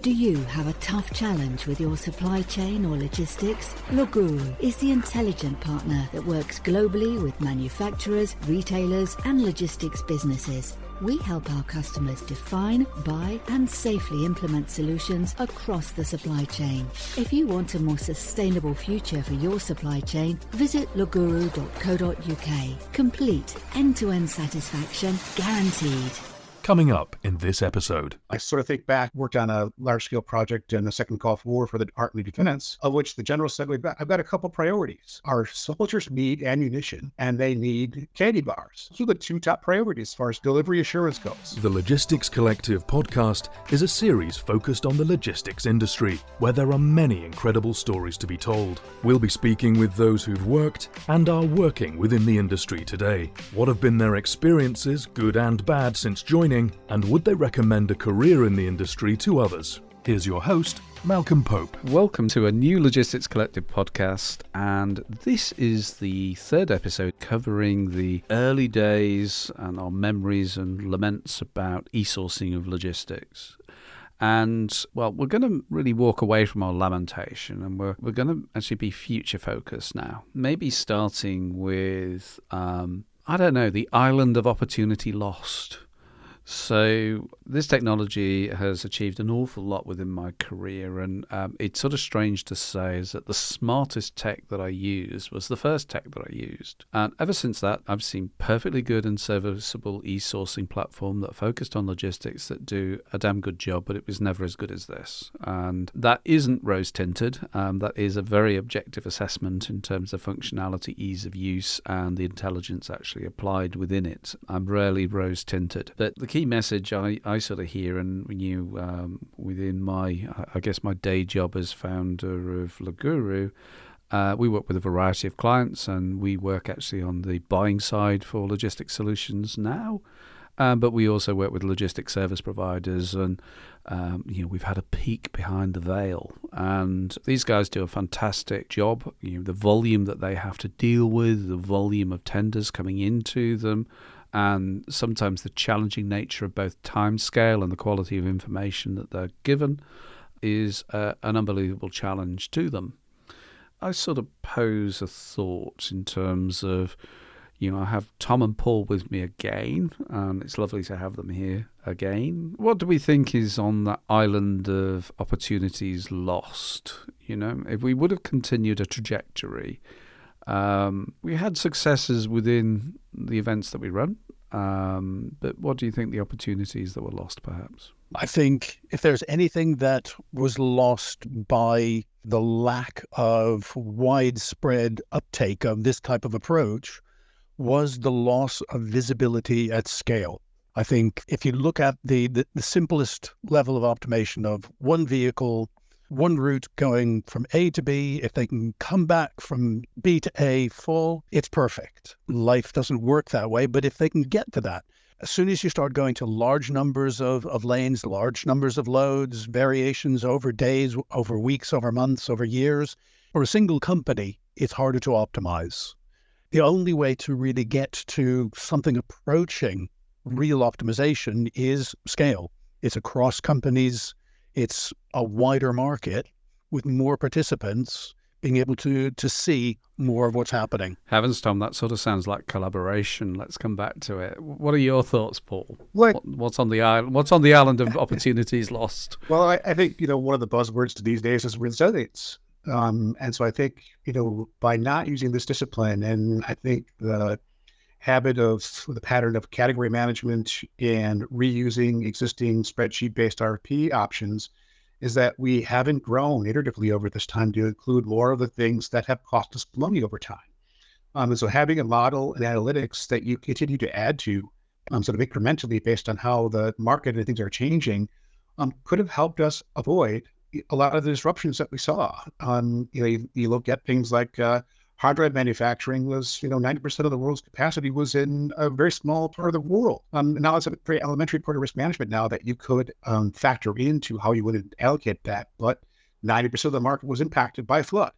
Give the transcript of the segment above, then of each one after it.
Do you have a tough challenge with your supply chain or logistics? Loguru is the intelligent partner that works globally with manufacturers, retailers, and logistics businesses. We help our customers define, buy, and safely implement solutions across the supply chain. If you want a more sustainable future for your supply chain, visit loguru.co.uk. Complete end-to-end satisfaction guaranteed. Coming up in this episode. I sort of think back, worked on a large-scale project in the Second Gulf War for the Department of Defense, of which the general said, I've got a couple priorities. Our soldiers need ammunition, and they need candy bars. Those are the two top priorities as far as delivery assurance goes. The Logistics Collective podcast is a series focused on the logistics industry, where there are many incredible stories to be told. We'll be speaking with those who've worked and are working within the industry today. What have been their experiences, good and bad, since joining? And would they recommend a career in the industry to others? Here's your host, Malcolm Pope. Welcome to a new Logistics Collective podcast, and this is the third episode covering the early days and our memories and laments about eSourcing of logistics. And, well, we're going to really walk away from our lamentation, and we're going to actually be future-focused now. Maybe starting with, the island of opportunity lost. So this technology has achieved an awful lot within my career, and it's sort of strange to say is that the smartest tech that I used was the first tech that I used. And ever since that, I've seen perfectly good and serviceable e-sourcing platform that focused on logistics that do a damn good job, but it was never as good as this. And that isn't rose-tinted. That is a very objective assessment in terms of functionality, ease of use, and the intelligence actually applied within it. I'm rarely rose-tinted. But the key message I sort of hear, and within my day job as founder of Loguru, we work with a variety of clients, and we work actually on the buying side for logistics solutions now. But we also work with logistics service providers, and we've had a peek behind the veil. And these guys do a fantastic job. The volume that they have to deal with, the volume of tenders coming into them, and sometimes the challenging nature of both time scale and the quality of information that they're given is an unbelievable challenge to them. I sort of pose a thought in terms of, I have Tom and Paul with me again, and it's lovely to have them here again. What do we think is on that island of opportunities lost? If we would have continued a trajectory, we had successes within the events that we run, but what do you think the opportunities that were lost, perhaps? I think if there's anything that was lost by the lack of widespread uptake of this type of approach, was the loss of visibility at scale. I think if you look at the simplest level of optimization of one vehicle, one route going from A to B, if they can come back from B to A full, it's perfect. Life doesn't work that way, but if they can get to that, as soon as you start going to large numbers of lanes, large numbers of loads, variations over days, over weeks, over months, over years, for a single company, it's harder to optimize. The only way to really get to something approaching real optimization is scale. It's across companies. It's a wider market with more participants being able to see more of what's happening. Heavens, Tom, that sort of sounds like collaboration. Let's come back to it. What are your thoughts, Paul? What's on the island? What's on the island of opportunities lost? Well, I think, one of the buzzwords these days is resilience. And so I think, by not using this discipline, and I think the pattern of category management and reusing existing spreadsheet-based RFP options, is that we haven't grown iteratively over this time to include more of the things that have cost us money over time. And so having a model and analytics that you continue to add to sort of incrementally based on how the market and things are changing could have helped us avoid a lot of the disruptions that we saw. You look at things like hard drive manufacturing was, 90% of the world's capacity was in a very small part of the world. Now it's a very elementary part of risk management now that you could factor into how you would allocate that, but 90% of the market was impacted by flood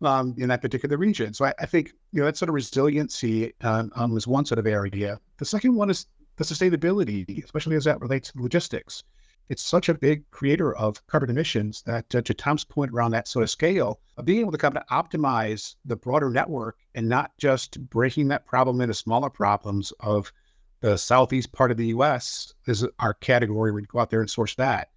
in that particular region. So I think, that sort of resiliency is one sort of area. The second one is the sustainability, especially as that relates to logistics. it's such a big creator of carbon emissions that to Tom's point around that sort of scale of being able to kind of optimize the broader network and not just breaking that problem into smaller problems of the southeast part of the US is our category. We'd go out there and source that,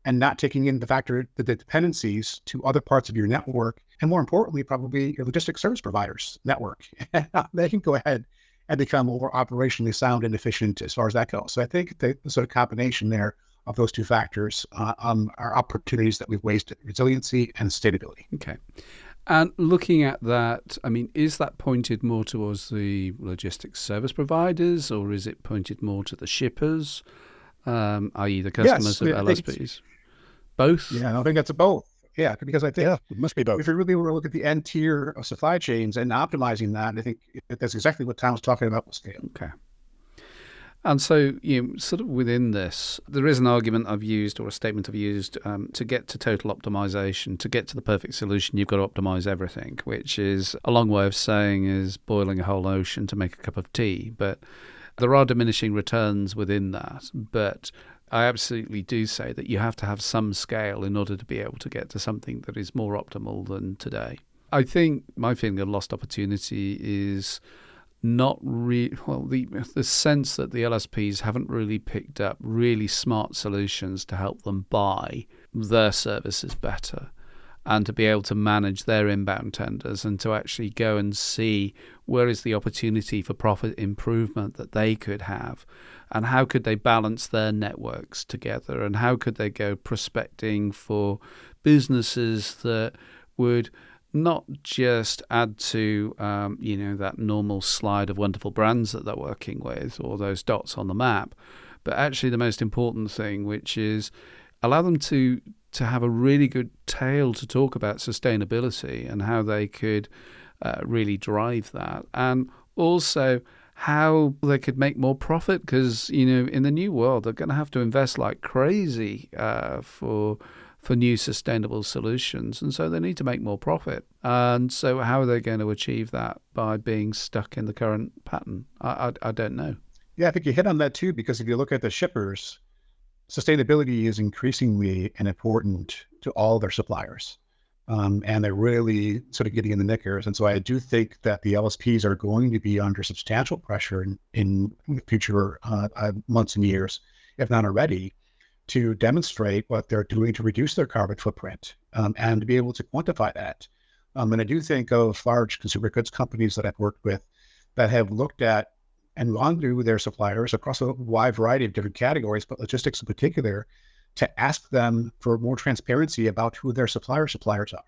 and not taking into factor the dependencies to other parts of your network. And more importantly, probably your logistics service providers network. They can go ahead and become more operationally sound and efficient as far as that goes. So I think the sort of combination there of those two factors are opportunities that we've wasted: resiliency and sustainability. Okay. And looking at that, I mean, is that pointed more towards the logistics service providers, or is it pointed more to the shippers, i.e. the customers of LSPs? Both? Yeah, I think that's a both. Yeah, because I think it must be both. If you really want to look at the end tier of supply chains and optimizing that, I think that's exactly what Tom's talking about with scale. Okay. And so, sort of within this, there is an argument I've used, or a statement I've used, to get to total optimization, to get to the perfect solution, you've got to optimize everything, which is a long way of saying is boiling a whole ocean to make a cup of tea. But there are diminishing returns within that. But I absolutely do say that you have to have some scale in order to be able to get to something that is more optimal than today. I think my feeling of lost opportunity is not really, the sense that the LSPs haven't really picked up really smart solutions to help them buy their services better and to be able to manage their inbound tenders and to actually go and see where is the opportunity for profit improvement that they could have, and how could they balance their networks together, and how could they go prospecting for businesses that would not just add to, that normal slide of wonderful brands that they're working with or those dots on the map, but actually the most important thing, which is allow them to have a really good tale to talk about sustainability and how they could really drive that, and also how they could make more profit, because, in the new world, they're going to have to invest like crazy for new sustainable solutions. And so they need to make more profit. And so how are they going to achieve that by being stuck in the current pattern? I don't know. Yeah, I think you hit on that too, because if you look at the shippers, sustainability is increasingly important to all their suppliers. And they're really sort of getting in the knickers. And so I do think that the LSPs are going to be under substantial pressure in future months and years, if not already, to demonstrate what they're doing to reduce their carbon footprint, and to be able to quantify that. And I do think of large consumer goods companies that I've worked with that have looked at and gone through their suppliers across a wide variety of different categories, but logistics in particular, to ask them for more transparency about who their suppliers are.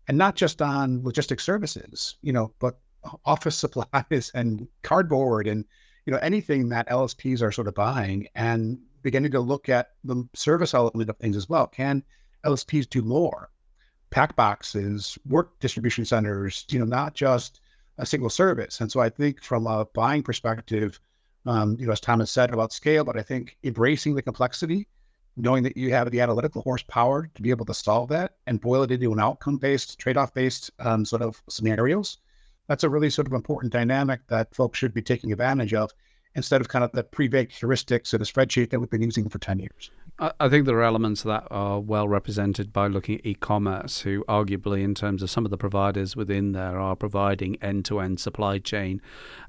And not just on logistics services, but office supplies and cardboard and, anything that LSPs are sort of buying, and beginning to look at the service element of things as well. Can LSPs do more? Pack boxes, work distribution centers, not just a single service. And so I think from a buying perspective, as Thomas said about scale, but I think embracing the complexity, knowing that you have the analytical horsepower to be able to solve that and boil it into an outcome-based, trade-off-based sort of scenarios, that's a really sort of important dynamic that folks should be taking advantage of, instead of kind of the pre-baked heuristics in a spreadsheet that we've been using for 10 years. I think there are elements that are well represented by looking at e-commerce, who arguably, in terms of some of the providers within there, are providing end-to-end supply chain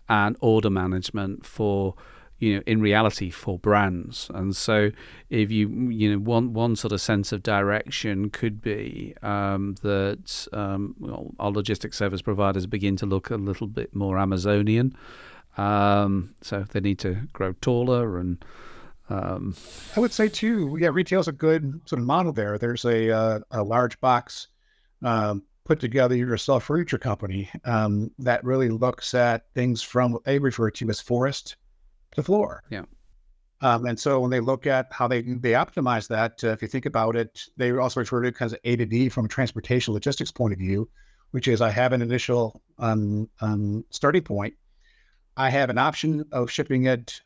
and order management for, in reality, for brands. And so if you want one sort of sense of direction could be that our logistics service providers begin to look a little bit more Amazonian. So they need to grow taller, and I would say too, retail is a good sort of model there. There's a large box put together, you're a self-furniture company that really looks at things from what they refer to as forest to floor. Yeah. And so when they look at how they optimize that, if you think about it, they also refer to it as A to D from a transportation logistics point of view, which is I have an initial starting point. I have an option of shipping it,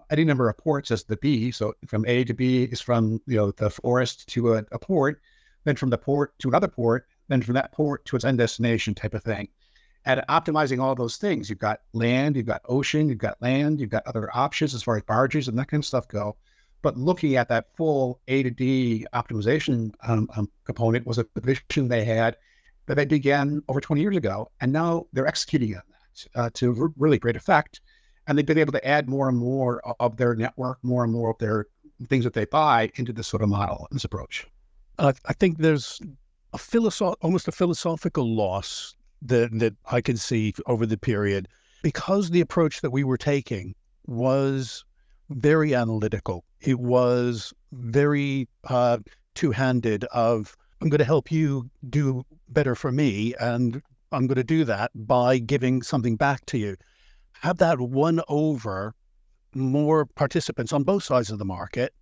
any number of ports as the B. So from A to B is from, the forest to a port, then from the port to another port, then from that port to its end destination type of thing. And optimizing all those things, you've got land, you've got ocean, you've got land, you've got other options as far as barges and that kind of stuff go. But looking at that full A to D optimization component was a vision they had that they began over 20 years ago. And now they're executing on that to really great effect. And they've been able to add more and more of their network, more and more of their things that they buy into this sort of model, this approach. I think there's almost a philosophical loss that I can see over the period, because the approach that we were taking was very analytical. It was very two-handed of, I'm going to help you do better for me, and I'm going to do that by giving something back to you. Have that won over more participants on both sides of the market.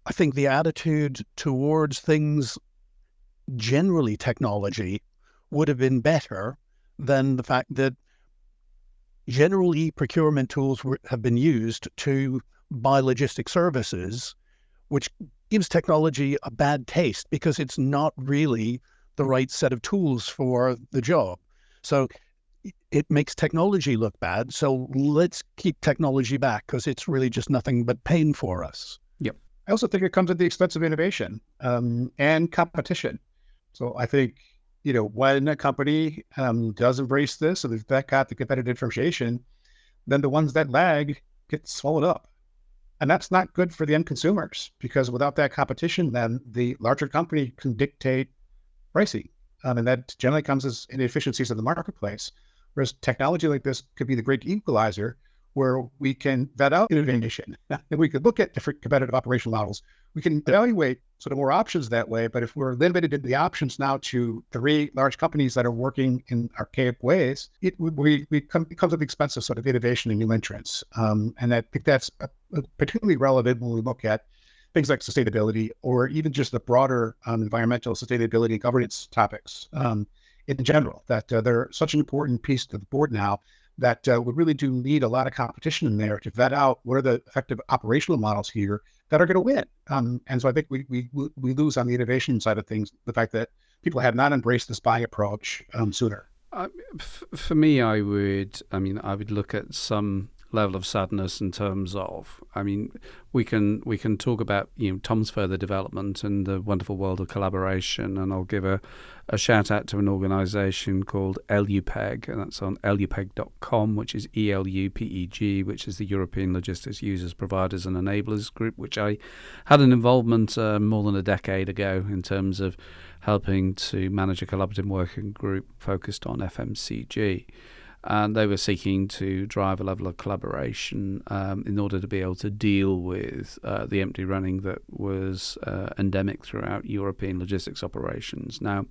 I think the attitude towards things, generally technology, would have been better than the fact that general e-procurement tools have been used to buy logistic services, which gives technology a bad taste because it's not really the right set of tools for the job. So it makes technology look bad. So let's keep technology back because it's really just nothing but pain for us. Yep. I also think it comes at the expense of innovation and competition. So I think, when a company does embrace this and they've got the competitive differentiation, then the ones that lag get swallowed up. And that's not good for the end consumers, because without that competition, then the larger company can dictate pricing. And that generally comes as inefficiencies in the marketplace. Whereas technology like this could be the great equalizer, where we can vet out innovation. And we could look at different competitive operational models. We can evaluate sort of more options that way. But if we're limited in the options now to 3 large companies that are working in archaic ways, it comes at the expense of sort of innovation and new entrants. And I think that's particularly relevant when we look at things like sustainability, or even just the broader environmental sustainability and governance topics in general, that they're such an important piece to the board now that we really do need a lot of competition in there to vet out what are the effective operational models here that are going to win. And so I think we lose on the innovation side of things, the fact that people have not embraced this buying approach sooner. For me, I would look at some level of sadness in terms of, we can talk about Tom's further development and the wonderful world of collaboration, and I'll give a shout out to an organization called LUPEG, and that's on lupeg.com, which is ELUPEG, which is the European Logistics Users, Providers and Enablers Group, which I had an involvement more than a decade ago in terms of helping to manage a collaborative working group focused on FMCG. And they were seeking to drive a level of collaboration in order to be able to deal with the empty running that was endemic throughout European logistics operations. Now,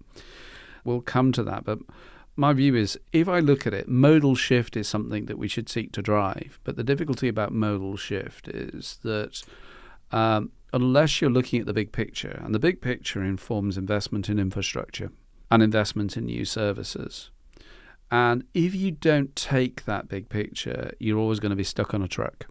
we'll come to that, but my view is, if I look at it, modal shift is something that we should seek to drive. But the difficulty about modal shift is that unless you're looking at the big picture, and the big picture informs investment in infrastructure and investment in new services. And if you don't take that big picture, you're always going to be stuck on a truck.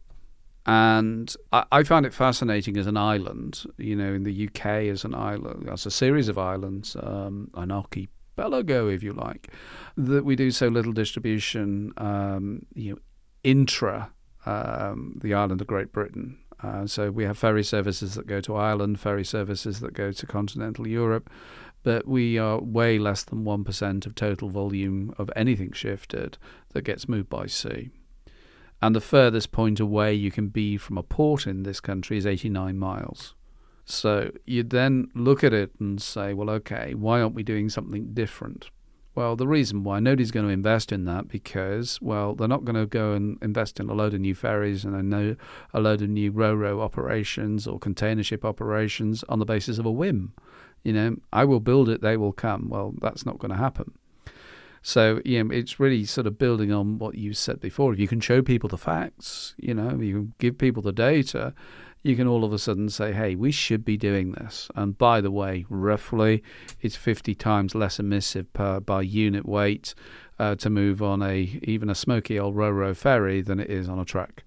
And I find it fascinating as an island, in the UK as an island, as a series of islands, an archipelago, if you like, that we do so little distribution, intra the island of Great Britain. So we have ferry services that go to Ireland, ferry services that go to continental Europe, but we are way less than 1% of total volume of anything shifted that gets moved by sea. And the furthest point away you can be from a port in this country is 89 miles. So you then look at it and say, well, okay, why aren't we doing something different? Well, the reason why, nobody's going to invest in that because, well, they're not going to go and invest in a load of new ferries and a load of new ro-ro operations or container ship operations on the basis of a whim. I will build it, they will come. Well, that's not going to happen. So, it's really sort of building on what you said before. If you can show people the facts, you can give people the data, you can all of a sudden say, hey, we should be doing this. And by the way, roughly, it's 50 times less emissive by unit weight to move on even a smoky old ro-ro ferry than it is on a truck.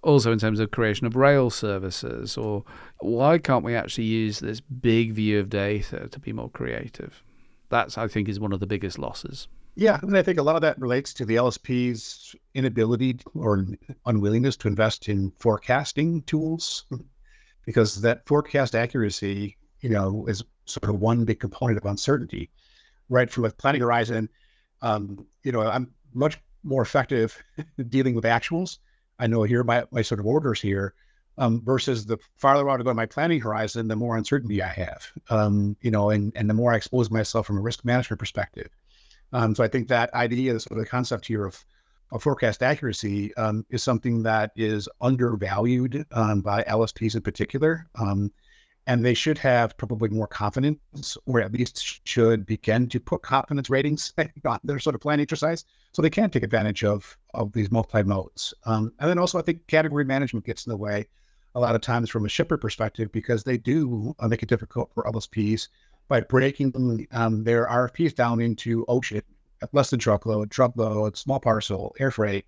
Also in terms of creation of rail services, or why can't we actually use this big view of data to be more creative? That's, I think, is one of the biggest losses. Yeah, and I think a lot of that relates to the LSP's inability or unwillingness to invest in forecasting tools. because that forecast accuracy, is sort of one big component of uncertainty, right? From a planning horizon, I'm much more effective dealing with actuals. I know here my sort of orders here, versus the farther out I go in my planning horizon, the more uncertainty I have, and the more I expose myself from a risk management perspective. So I think that idea, sort of the concept here of forecast accuracy, is something that is undervalued by LSPs in particular. And they should have probably more confidence, or at least should begin to put confidence ratings on their sort of planning exercise, so they can take advantage of these multi-modes. And then also, I think category management gets in the way a lot of times from a shipper perspective, because they do make it difficult for LSPs by breaking their RFPs down into ocean, less than truckload, small parcel, air freight,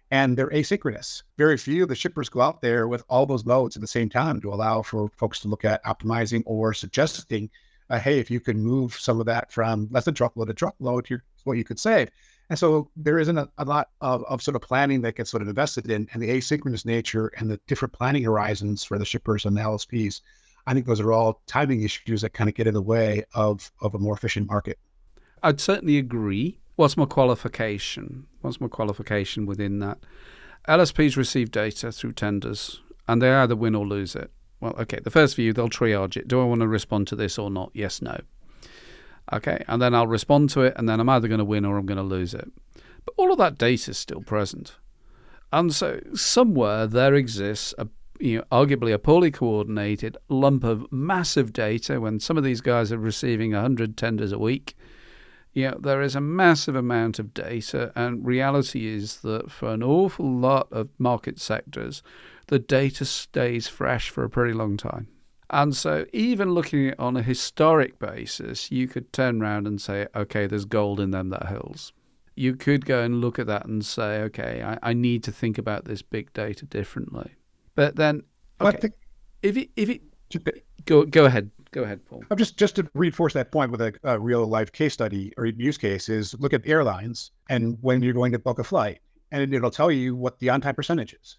and they're asynchronous. Very few of the shippers go out there with all those modes at the same time to allow for folks to look at optimizing or suggesting, hey, if you can move some of that from less than truckload to truckload, here's what you could save. And so there isn't a lot of sort of planning that gets sort of invested in, and the asynchronous nature and the different planning horizons for the shippers and the LSPs. I think those are all timing issues that kind of get in the way of a more efficient market. I'd certainly agree. What's my qualification? What's my qualification within that? LSPs receive data through tenders, and they either win or lose it. Well, okay, the first view, they'll triage it. Do I want to respond to this or not? Yes, no. Okay, and then I'll respond to it, and then I'm either going to win or I'm going to lose it. But all of that data is still present. And so somewhere there exists arguably a poorly coordinated lump of massive data when some of these guys are receiving 100 tenders a week. There is a massive amount of data, and reality is that for an awful lot of market sectors, the data stays fresh for a pretty long time. And so even looking at it on a historic basis, you could turn around and say, okay, there's gold in them that hills. You could go and look at that and say, okay, I need to think about this big data differently. But then, okay, go ahead. Go ahead, Paul. Just to reinforce that point with a real life case study or use case is look at airlines and when you're going to book a flight, and it'll tell you what the on-time percentage is.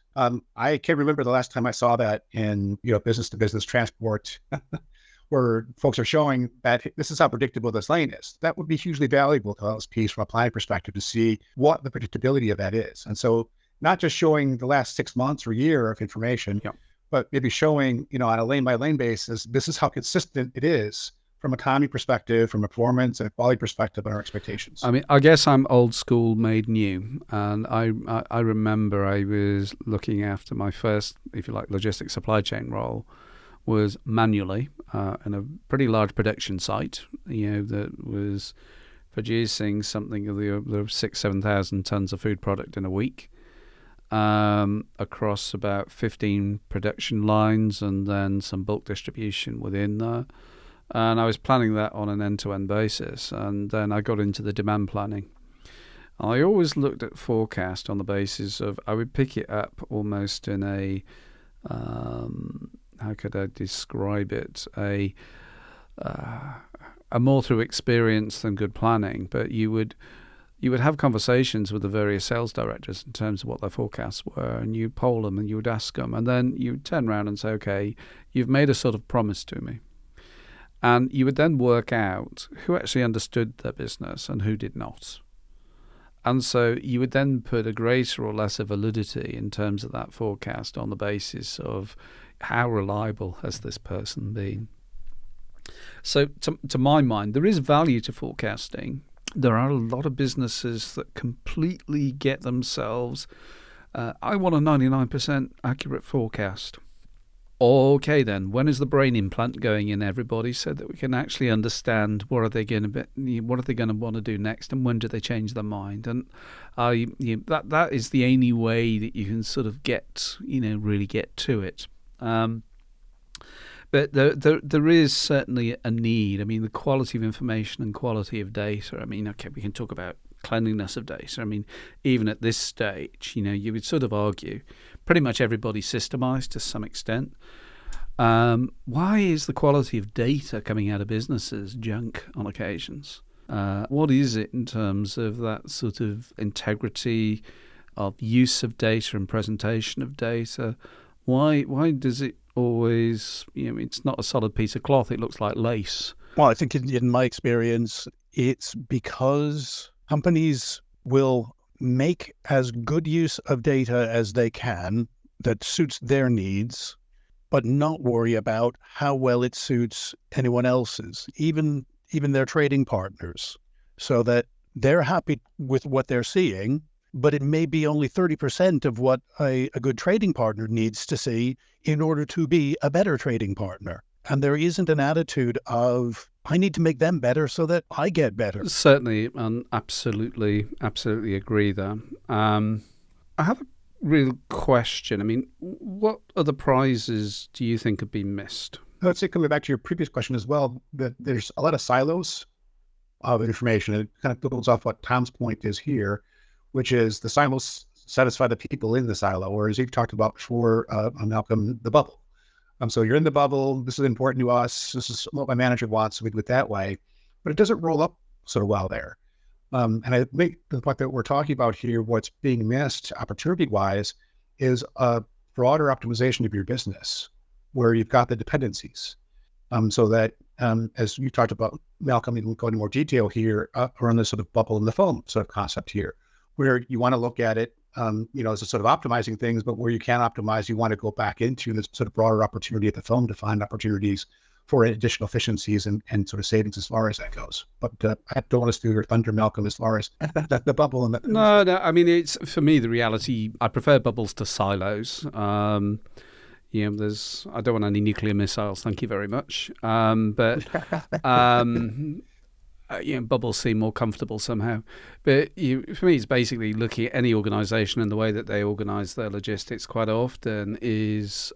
I can't remember the last time I saw that in business to business transport, where folks are showing that this is how predictable this lane is. That would be hugely valuable to LSPs from a planning perspective to see what the predictability of that is. And so not just showing the last 6 months or year of information, but maybe showing, on a lane by lane basis, this is how consistent it is from a timing perspective, from a performance and a quality perspective and our expectations. I mean, I guess I'm old school made new. And I remember I was looking after my first, if you like, logistics supply chain role was manually in a pretty large production site, that was producing something of the 6,000-7,000 tons of food product in a week. Across about 15 production lines and then some bulk distribution within there. And I was planning that on an end-to-end basis. And then I got into the demand planning. I always looked at forecast on the basis of, I would pick it up almost in a, how could I describe it, a more through experience than good planning. But you would have conversations with the various sales directors in terms of what their forecasts were, and you poll them and you would ask them, and then you would turn around and say, okay, you've made a sort of promise to me. And you would then work out who actually understood their business and who did not. And so you would then put a greater or lesser validity in terms of that forecast on the basis of how reliable has this person been. So to my mind, there is value to forecasting. There are a lot of businesses that completely get themselves, I want a 99% accurate forecast. Okay, then, when is the brain implant going in everybody so that we can actually understand what are they going to want to do next, and when do they change their mind? And that is the only way that you can sort of really get to it. But there is certainly a need. I mean, the quality of information and quality of data. I mean, okay, we can talk about cleanliness of data. I mean, even at this stage, you would sort of argue pretty much everybody's systemized to some extent. Why is the quality of data coming out of businesses junk on occasions? What is it in terms of that sort of integrity of use of data and presentation of data? Why does it always, it's not a solid piece of cloth. It looks like lace. Well, I think in my experience, it's because companies will make as good use of data as they can that suits their needs, but not worry about how well it suits anyone else's, even their trading partners, so that they're happy with what they're seeing, but it may be only 30% of what a good trading partner needs to see in order to be a better trading partner. And there isn't an attitude of, I need to make them better so that I get better. Certainly, and absolutely agree there. I have a real question. I mean, what other prizes do you think have been missed? I would say, coming back to your previous question as well, that there's a lot of silos of information. It kind of builds off what Tom's point is here, which is the silos satisfy the people in the silo, or as you've talked about before, Malcolm, the bubble. So you're in the bubble. This is important to us. This is what my manager wants. So we do it that way, but it doesn't roll up so well there. And I think the point that we're talking about here, what's being missed opportunity-wise, is a broader optimization of your business, where you've got the dependencies. So that, as you talked about, Malcolm, we can go into more detail here around this sort of bubble in the foam sort of concept here, where you want to look at it, as a sort of optimizing things, but where you can optimize, you want to go back into this sort of broader opportunity at the foam to find opportunities for additional efficiencies and sort of savings as far as that goes. But I don't want to steal your thunder, Malcolm, as far as the bubble. And No, I mean, it's, for me, the reality, I prefer bubbles to silos. I don't want any nuclear missiles, thank you very much. Bubbles seem more comfortable somehow. But for me, it's basically looking at any organisation and the way that they organise their logistics quite often is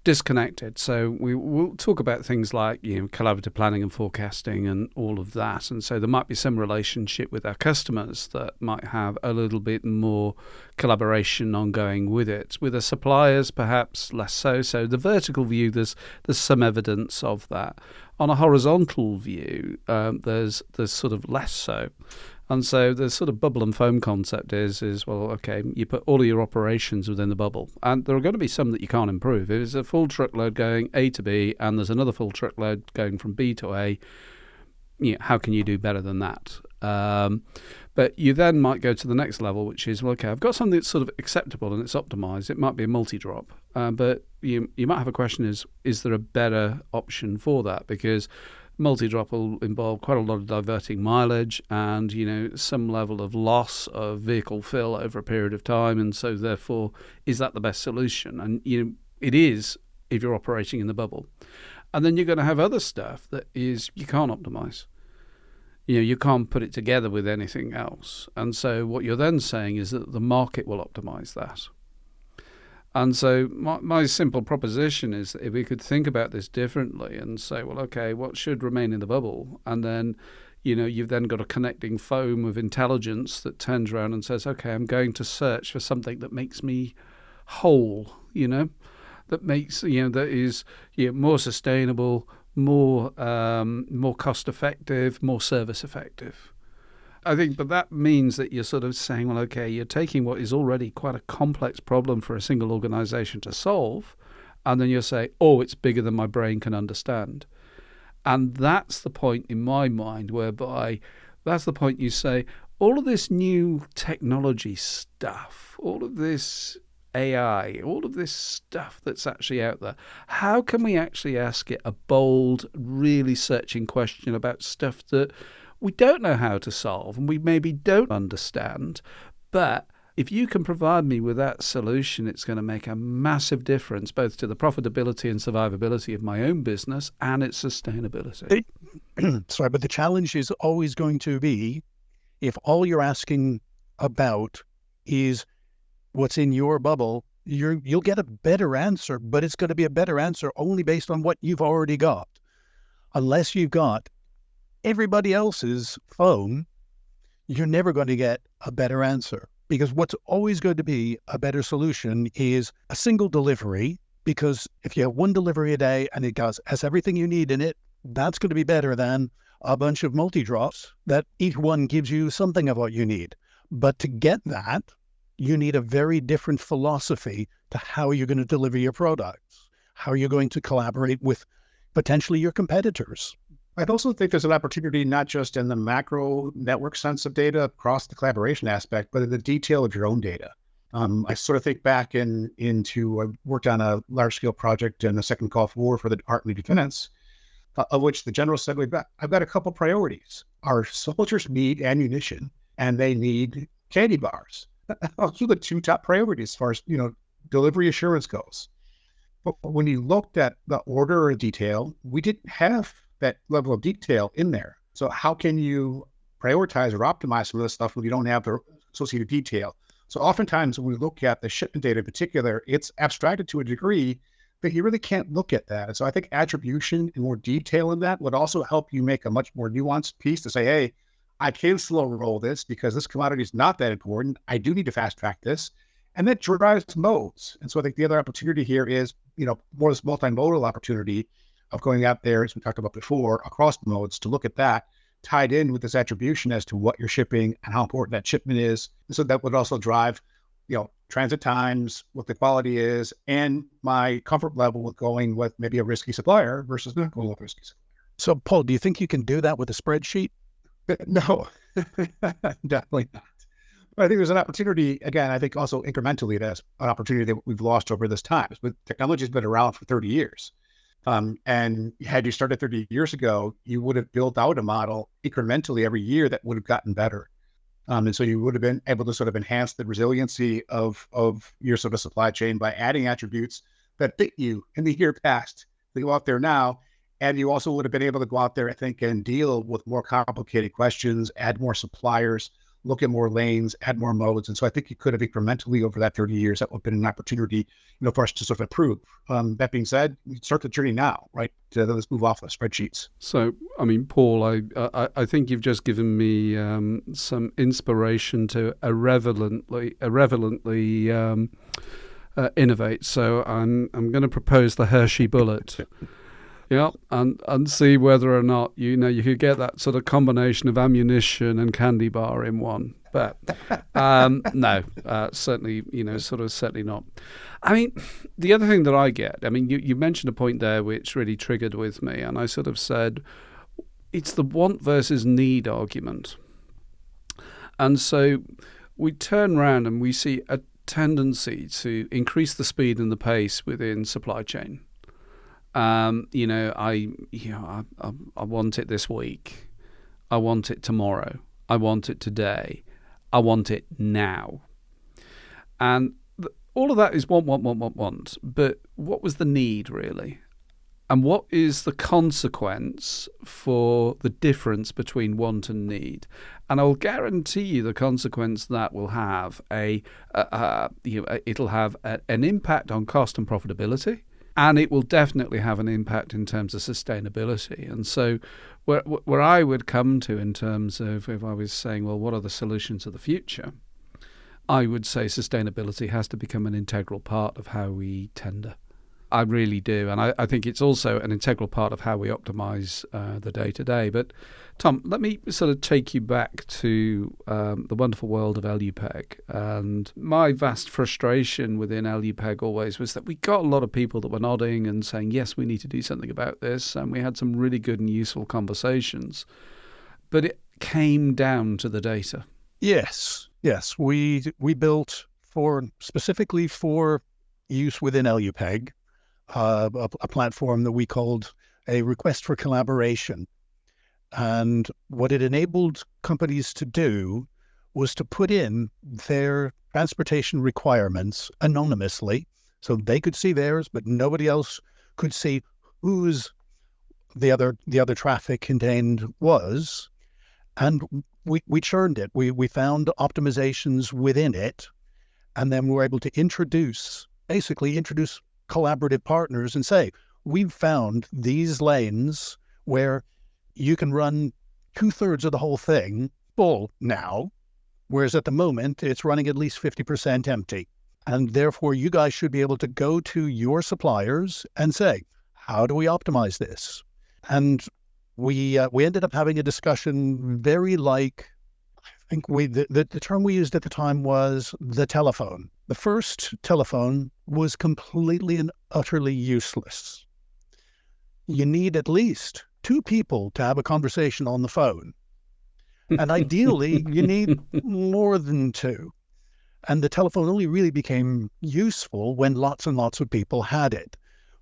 disconnected. So we'll talk about things like collaborative planning and forecasting and all of that. And so there might be some relationship with our customers that might have a little bit more collaboration ongoing with it. With the suppliers, perhaps less so. So the vertical view, there's some evidence of that. On a horizontal view, there's sort of less so. And so the sort of bubble and foam concept is well, okay, you put all of your operations within the bubble. And there are going to be some that you can't improve. If it's a full truckload going A to B and there's another full truckload going from B to A, how can you do better than that? But you then might go to the next level, which is, well, okay, I've got something that's sort of acceptable and it's optimized. It might be a multi-drop. But you might have a question is there a better option for that? Because multi-drop will involve quite a lot of diverting mileage and, some level of loss of vehicle fill over a period of time. And so, therefore, is that the best solution? And, it is if you're operating in the bubble. And then you're going to have other stuff that is you can't optimize. You can't put it together with anything else. And so what you're then saying is that the market will optimize that. And so my simple proposition is that if we could think about this differently and say, well, okay, what should remain in the bubble? And then, you've then got a connecting foam of intelligence that turns around and says, okay, I'm going to search for something that makes me whole, that makes, that is more sustainable, more cost effective, more service effective. I think, but that means that you're sort of saying, well, okay, you're taking what is already quite a complex problem for a single organization to solve, and then you're saying, oh, it's bigger than my brain can understand. And that's the point in my mind whereby that's the point you say, all of this new technology stuff, all of this AI, all of this stuff that's actually out there, how can we actually ask it a bold, really searching question about stuff that we don't know how to solve and we maybe don't understand? But if you can provide me with that solution, it's going to make a massive difference both to the profitability and survivability of my own business and its sustainability. Sorry, but the challenge is always going to be if all you're asking about is what's in your bubble, you'll get a better answer, but it's going to be a better answer only based on what you've already got. Unless you've got everybody else's phone, you're never going to get a better answer. Because what's always going to be a better solution is a single delivery, because if you have one delivery a day and it has everything you need in it, that's going to be better than a bunch of multi-drops that each one gives you something of what you need. But to get that, you need a very different philosophy to how you're going to deliver your products. How are you going to collaborate with potentially your competitors? I'd also think there's an opportunity not just in the macro network sense of data across the collaboration aspect, but in the detail of your own data. I sort of think back into I worked on a large scale project in the Second Gulf War for the Department of Defense, of which the general said, I've got a couple priorities. Our soldiers need ammunition and they need candy bars. Those are the two top priorities as far as, delivery assurance goes. But when you looked at the order of detail, we didn't have that level of detail in there. So how can you prioritize or optimize some of this stuff when you don't have the associated detail? So oftentimes when we look at the shipment data in particular, it's abstracted to a degree that you really can't look at that. And so I think attribution and more detail in that would also help you make a much more nuanced piece to say, hey, I can slow roll this because this commodity is not that important. I do need to fast track this. And that drives modes. And so I think the other opportunity here is, more this multimodal opportunity of going out there, as we talked about before, across modes to look at that tied in with this attribution as to what you're shipping and how important that shipment is. And so that would also drive, transit times, what the quality is, and my comfort level with going with maybe a risky supplier versus not going with a risky supplier. So, Paul, do you think you can do that with a spreadsheet? No, definitely not. But I think there's an opportunity, again, I think also incrementally, that's an opportunity that we've lost over this time. But technology has been around for 30 years. And had you started 30 years ago, you would have built out a model incrementally every year that would have gotten better. And so you would have been able to sort of enhance the resiliency of your sort of supply chain by adding attributes that fit you in the year past. They go out there now, and you also would have been able to go out there, I think, and deal with more complicated questions, add more suppliers, look at more lanes, add more modes. And so I think you could have incrementally over that 30 years, that would have been an opportunity, for us to sort of improve. That being said, we start the journey now, right? Let's move off the spreadsheets. So, Paul, I think you've just given me some inspiration to irrelevantly innovate. So I'm going to propose the Hershey bullet. Yeah, and see whether or not you could get that sort of combination of ammunition and candy bar in one. But no, certainly, certainly not. The other thing that I get, you mentioned a point there which really triggered with me, and I sort of said it's the want versus need argument. And so we turn around and we see a tendency to increase the speed and the pace within supply chain. I want it this week. I want it tomorrow. I want it today. I want it now. And all of that is want. But what was the need really? And what is the consequence for the difference between want and need? And I'll guarantee you the consequence that will have it'll have an impact on cost and profitability. And it will definitely have an impact in terms of sustainability. And so where I would come to in terms of if I was saying, well, what are the solutions of the future? I would say sustainability has to become an integral part of how we tender. I really do. And I think it's also an integral part of how we optimize the day-to-day. But Tom, let me sort of take you back to the wonderful world of LUPEG. And my vast frustration within LUPEG always was that we got a lot of people that were nodding and saying, yes, we need to do something about this. And we had some really good and useful conversations. But it came down to the data. Yes. We built specifically for use within LUPEG, a platform that we called a request for collaboration. And what it enabled companies to do was to put in their transportation requirements anonymously. So they could see theirs, but nobody else could see whose the other traffic contained was. And we churned it. We found optimizations within it. And then we were able to introduce collaborative partners and say, we've found these lanes where you can run 2/3 of the whole thing full now, whereas at the moment it's running at least 50% empty. And therefore you guys should be able to go to your suppliers and say, how do we optimize this? And we ended up having a discussion very like, I think the term we used at the time was the telephone. The first telephone was completely and utterly useless. You need at least 2 people to have a conversation on the phone. And ideally, you need more than 2. And the telephone only really became useful when lots and lots of people had it.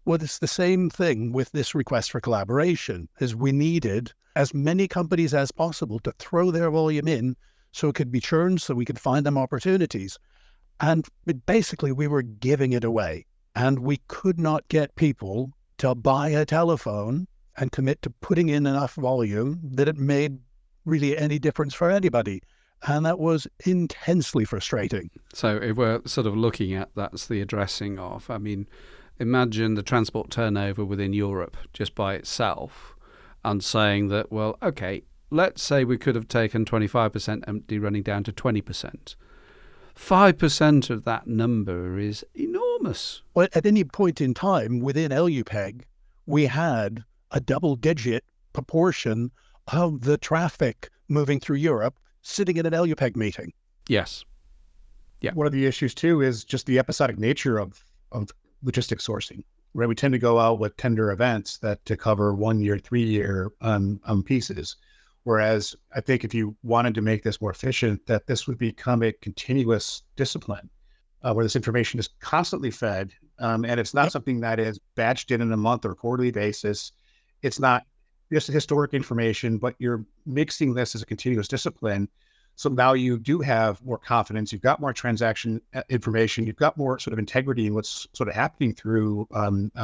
Well, it's the same thing with this request for collaboration, is we needed as many companies as possible to throw their volume in so it could be churned, so we could find them opportunities. And basically, we were giving it away. And we could not get people to buy a telephone and commit to putting in enough volume that it made really any difference for anybody. And that was intensely frustrating. So if we're sort of looking at that's the addressing of, I mean, imagine the transport turnover within Europe just by itself and saying that, well, okay, let's say we could have taken 25% empty running down to 20%. 5% of that number is enormous. Well, at any point in time within LUPEG, we had a double-digit proportion of the traffic moving through Europe sitting in an LUPEG meeting. Yes. Yeah. One of the issues, too, is just the episodic nature of logistics sourcing, where we tend to go out with tender events to cover 1 year, 3 year pieces. Whereas I think if you wanted to make this more efficient, that this would become a continuous discipline where this information is constantly fed. And it's not something that is batched in a month or quarterly basis. It's not just historic information, but you're mixing this as a continuous discipline. So now you do have more confidence. You've got more transaction information. You've got more sort of integrity in what's sort of happening through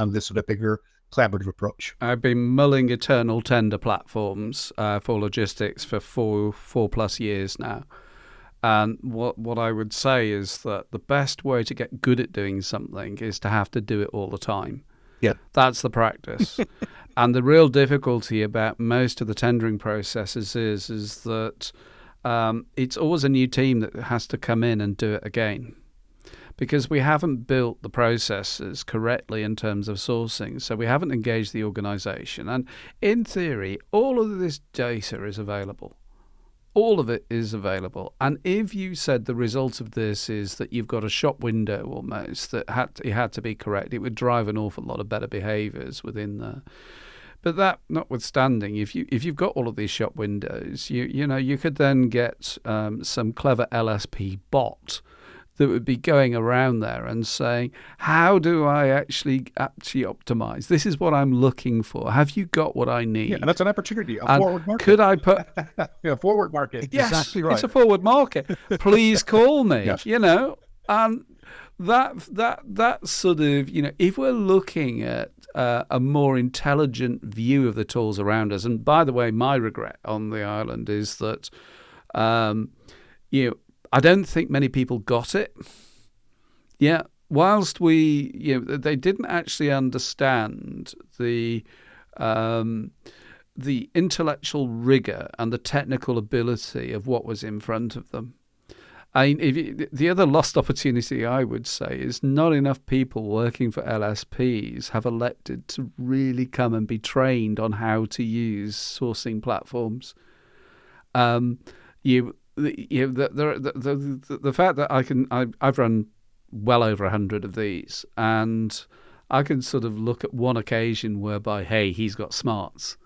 this sort of bigger collaborative approach. I've been mulling eternal tender platforms for logistics for four plus years now. And what I would say is that the best way to get good at doing something is to have to do it all the time. Yeah. That's the practice. And the real difficulty about most of the tendering processes is that it's always a new team that has to come in and do it again, because we haven't built the processes correctly in terms of sourcing. So we haven't engaged the organization. And in theory, all of this data is available. All of it is available. And if you said the result of this is that you've got a shop window almost that had to be correct, it would drive an awful lot of better behaviors within there. But that notwithstanding, if you've got all of these shop windows, you could then get some clever LSP bot that would be going around there and saying, how do I actually optimize? This is what I'm looking for. Have you got what I need? Yeah, and that's an opportunity, forward market. Could I put... forward market. Yes, exactly right. It's a forward market. Please call me, Yes. And that sort of, if we're looking at a more intelligent view of the tools around us, and by the way, my regret on the island is that, I don't think many people got it. Yeah, whilst they didn't actually understand the intellectual rigor and the technical ability of what was in front of them. I mean, the other lost opportunity, I would say, is not enough people working for LSPs have elected to really come and be trained on how to use sourcing platforms. The fact that I've run well over 100 of these, and I can sort of look at one occasion whereby, hey, he's got smarts.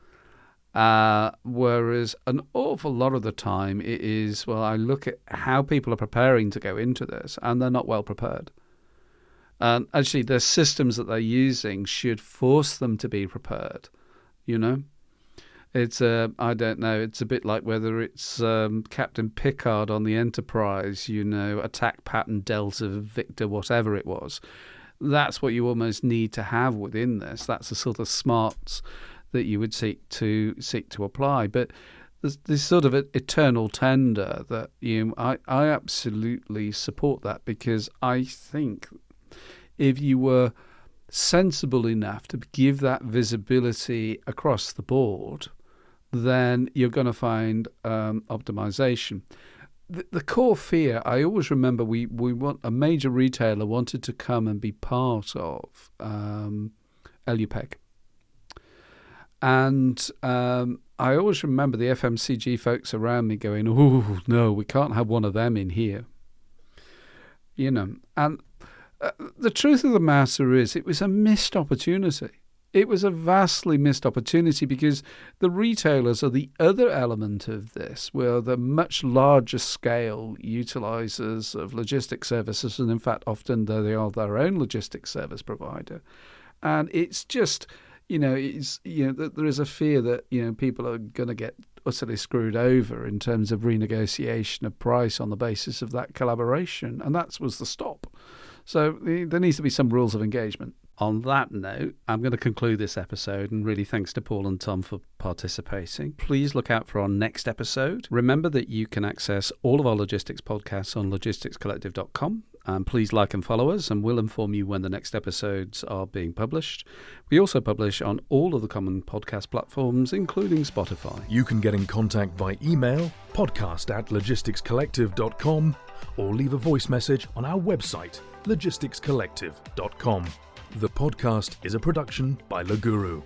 Whereas an awful lot of the time it is, well, I look at how people are preparing to go into this and they're not well prepared. And actually the systems that they're using should force them to be prepared, It's, I don't know, it's a bit like whether it's Captain Picard on the Enterprise, attack pattern Delta Victor, whatever it was. That's what you almost need to have within this. That's the sort of smarts that you would seek to apply. But there's this sort of eternal tender that I absolutely support that, because I think if you were sensible enough to give that visibility across the board, then you're going to find optimization. The core fear, I always remember, we want a major retailer wanted to come and be part of LUPEG. And I always remember the FMCG folks around me going, oh, no, we can't have one of them in here. And the truth of the matter is it was a missed opportunity. It was a vastly missed opportunity because the retailers are the other element of this, were the much larger scale utilisers of logistics services, and in fact, often they are their own logistics service provider. And it's just, there is a fear that, people are going to get utterly screwed over in terms of renegotiation of price on the basis of that collaboration, and that was the stop. So there needs to be some rules of engagement. On that note, I'm going to conclude this episode, and really thanks to Paul and Tom for participating. Please look out for our next episode. Remember that you can access all of our logistics podcasts on logisticscollective.com. Please like and follow us, and we'll inform you when the next episodes are being published. We also publish on all of the common podcast platforms, including Spotify. You can get in contact by email, podcast@logisticscollective.com, or leave a voice message on our website, logisticscollective.com. The podcast is a production by Le Guru.